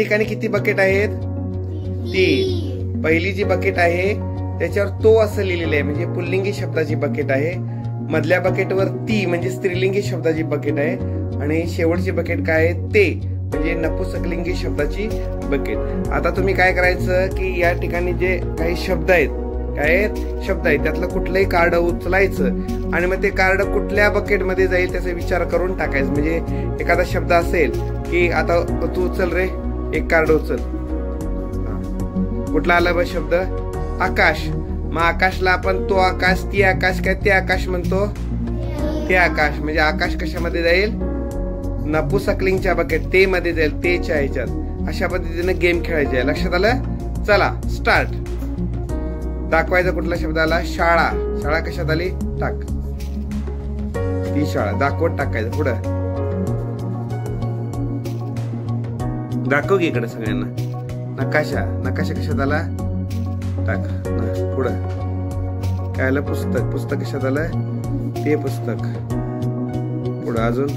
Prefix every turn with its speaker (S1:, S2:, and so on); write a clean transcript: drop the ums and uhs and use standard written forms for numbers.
S1: ठिकाणी किती बकेट आहेत? 3. पहिली जी बकेट आहे त्याच्यावर तो असं लिहिलेलं आहे, म्हणजे पुल्लिंगी शब्दाची बकेट आहे. मधल्या बकेटवर ती म्हणजे स्त्रीलिंगी शब्दाची बकेट आहे. आणि शेवटची बकेट काय आहे? ते म्हणजे नपुंसकलिंगी शब्दाची बकेट. आता तुम्ही काय करायचं की या ठिकाणी जे काही शब्द आहेत, काय शब्द आहेत, त्यातलं कुठलंही कार्ड उचलायचं आणि मग ते कार्ड कुठल्या बकेटमध्ये जाईल त्याचा विचार करून टाकायचं. म्हणजे एखादा शब्द असेल की आता तू उचल रे, एक कार्ड उचल. कुठला आला बा शब्द? आकाश. मग आकाशला आपण तो आकाश, ती आकाश, काय ते आकाश म्हणतो? ते आकाश. म्हणजे आकाश कशामध्ये जाईल? नपुंसकलिंगच्या बकेट ते मध्ये जाईल, तेच्या ह्याच्यात. अशा पद्धतीने गेम खेळायचे. लक्षात आलं? चला स्टार्ट. दाखवायचा कुठला शब्द आला? शाळा. शाळा कशात आली? टाक. ती शाळा दाखवत टाकायचं. पुढं दाखव की इकडे सगळ्यांना. नकाशा. नकाशा कशात आला? टाक. पुढं काय आलं? पुस्तक. पुस्तक कशात आलं? ते पुस्तक. पुढं अजून